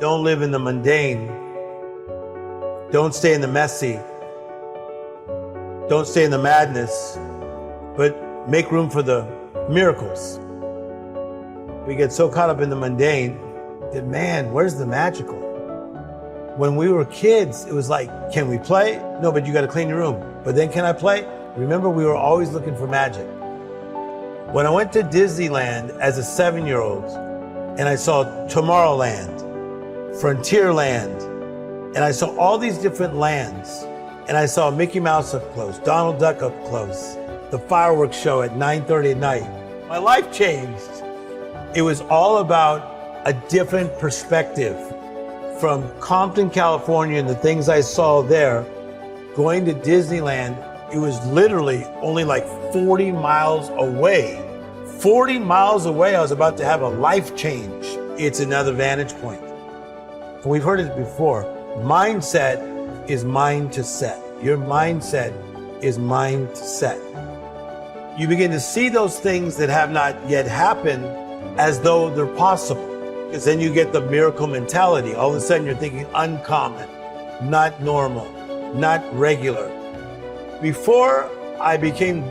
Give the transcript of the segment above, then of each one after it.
Don't live in the mundane. Don't stay in the messy. Don't stay in the madness, but make room for the miracles. We get so caught up in the mundane that, man, where's the magical? When we were kids, it was like, can we play? No, but you got to clean your room. But then can I play? Remember, we were always looking for magic. When I went to Disneyland as a 7-year-old and I saw Tomorrowland, Frontierland, and I saw all these different lands, and I saw Mickey Mouse up close, Donald Duck up close, the fireworks show at 9:30 at night, my life changed. It was all about a different perspective. From Compton, California, and the things I saw there, going to Disneyland, it was literally only like 40 miles away. 40 miles away, I was about to have a life change. It's another vantage point. And we've heard it before. Mindset is mind to set. Your mindset is mind to set. You begin to see those things that have not yet happened as though they're possible. Because then you get the miracle mentality. All of a sudden you're thinking uncommon, not normal, not regular. Before I became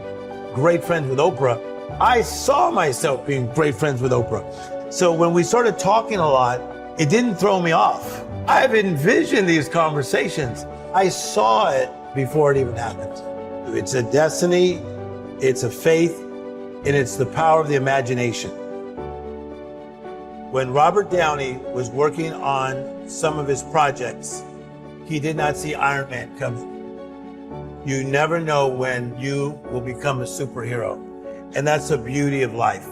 great friends with Oprah, I saw myself being great friends with Oprah. So when we started talking a lot, it didn't throw me off. I've envisioned these conversations. I saw it before it even happened. It's a destiny, it's a faith, and it's the power of the imagination. When Robert Downey was working on some of his projects, he did not see Iron Man coming. You never know when you will become a superhero. And that's the beauty of life.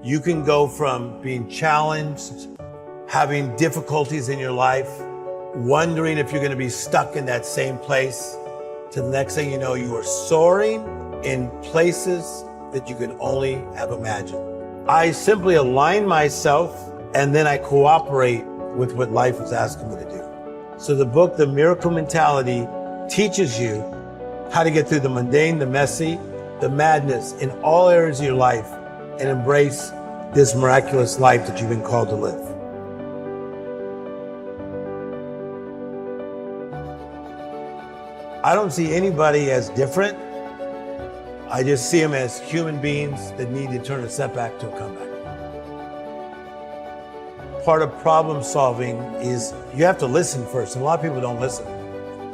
You can go from being challenged, having difficulties in your life, wondering if you're going to be stuck in that same place, to the next thing you know, you are soaring in places that you can only have imagined. I simply align myself and then I cooperate with what life is asking me to do. So the book, The Miracle Mentality, teaches you how to get through the mundane, the messy, the madness in all areas of your life and embrace this miraculous life that you've been called to live. I don't see anybody as different. I just see them as human beings that need to turn a setback to a comeback. Part of problem solving is you have to listen first, and a lot of people don't listen.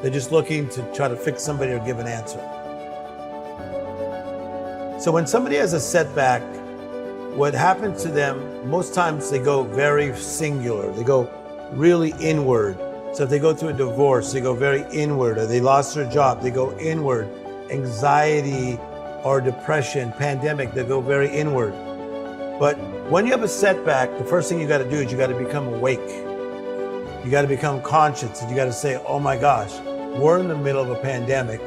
They're just looking to try to fix somebody or give an answer. So when somebody has a setback, what happens to them, most times they go very singular. They go really inward. So if they go through a divorce, they go very inward, or they lost their job, they go inward. Anxiety or depression, pandemic, they go very inward. But when you have a setback, the first thing you got to do is you got to become awake. You got to become conscious, and you got to say, oh my gosh, we're in the middle of a pandemic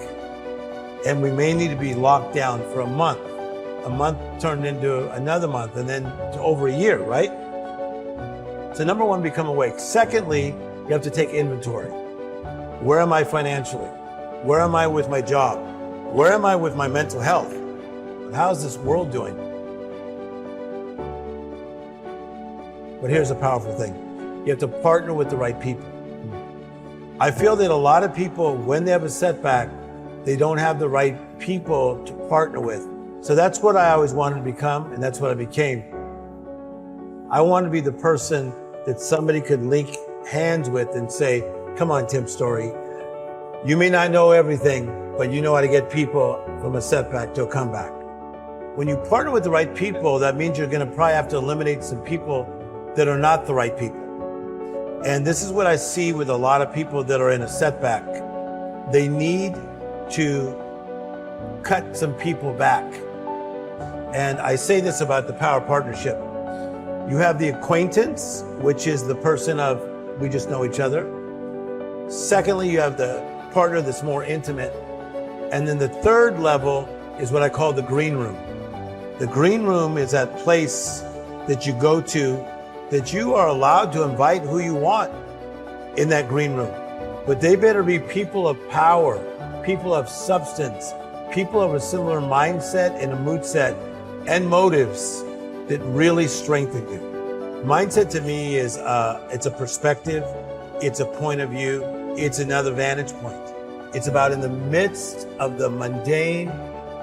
and we may need to be locked down for a month. A month turned into another month and then to over a year, right? So number one, become awake. Secondly, you have to take inventory. Where am I financially? Where am I with my job? Where am I with my mental health? How's this world doing? But here's a powerful thing. You have to partner with the right people. I feel that a lot of people, when they have a setback, they don't have the right people to partner with. So that's what I always wanted to become, and that's what I became. I want to be the person that somebody could link hands with and say, come on, Tim Storey. You may not know everything, but you know how to get people from a setback to a comeback. When you partner with the right people, that means you're going to probably have to eliminate some people that are not the right people. And this is what I see with a lot of people that are in a setback. They need to cut some people back. And I say this about the power partnership. You have the acquaintance, which is the person of, we just know each other. Secondly, you have the partner that's more intimate. And then the third level is what I call the green room. The green room is that place that you go to that you are allowed to invite who you want in that green room. But they better be people of power, people of substance, people of a similar mindset and a mood set and motives that really strengthen you. Mindset to me is it's a perspective, it's a point of view, it's another vantage point. It's about in the midst of the mundane,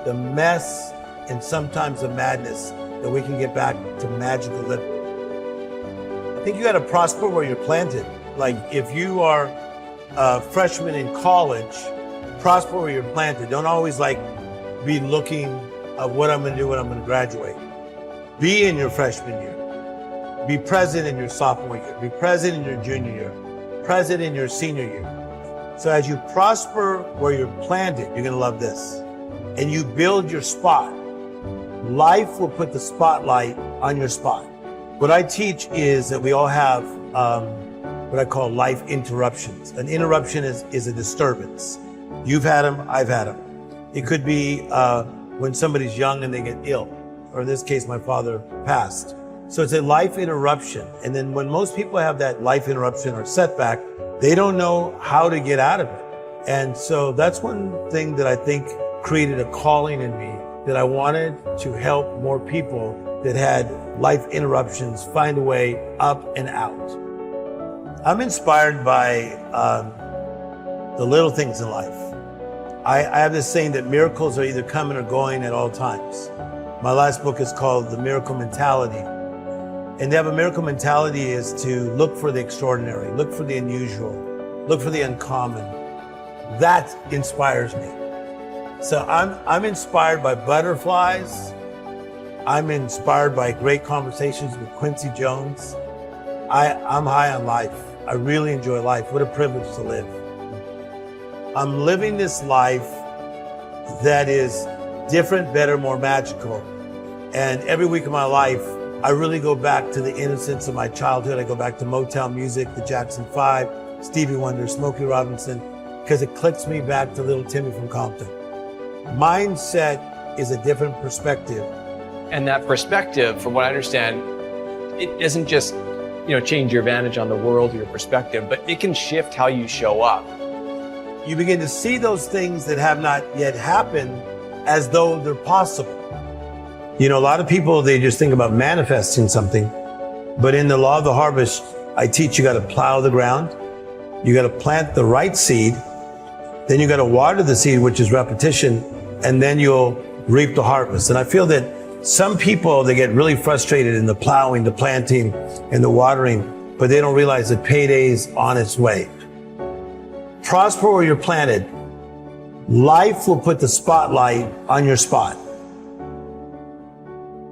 the mess, and sometimes the madness that we can get back to magical living. I think you got to prosper where you're planted. Like if you are a freshman in college, prosper where you're planted. Don't always be looking at what I'm going to do when I'm going to graduate. Be in your freshman year. Be present in your sophomore year. Be present in your junior year. Present in your senior year. So as you prosper where you're planted, you're going to love this. And you build your spot. Life will put the spotlight on your spot. What I teach is that we all have what I call life interruptions. An interruption is a disturbance. You've had them, I've had them. It could be when somebody's young and they get ill, or in this case, my father passed. So it's a life interruption. And then when most people have that life interruption or setback, they don't know how to get out of it. And so that's one thing that I think created a calling in me, that I wanted to help more people that had life interruptions find a way up and out. I'm inspired by the little things in life. I have this saying that miracles are either coming or going at all times. My last book is called The Miracle Mentality. And to have a miracle mentality is to look for the extraordinary, look for the unusual, look for the uncommon. That inspires me. So I'm inspired by butterflies. I'm inspired by great conversations with Quincy Jones. I'm high on life. I really enjoy life. What a privilege to live. I'm living this life that is different, better, more magical. And every week of my life, I really go back to the innocence of my childhood. I go back to Motown music, the Jackson 5, Stevie Wonder, Smokey Robinson, because it clicks me back to little Timmy from Compton. Mindset is a different perspective. And that perspective, from what I understand, it doesn't just, change your vantage on the world or your perspective, but it can shift how you show up. You begin to see those things that have not yet happened as though they're possible. A lot of people, they just think about manifesting something, but in the law of the harvest, I teach you got to plow the ground, you got to plant the right seed, then you got to water the seed, which is repetition, and then you'll reap the harvest. And I feel that some people, they get really frustrated in the plowing, the planting, and the watering, but they don't realize that payday's on its way. Prosper where you're planted. Life will put the spotlight on your spot.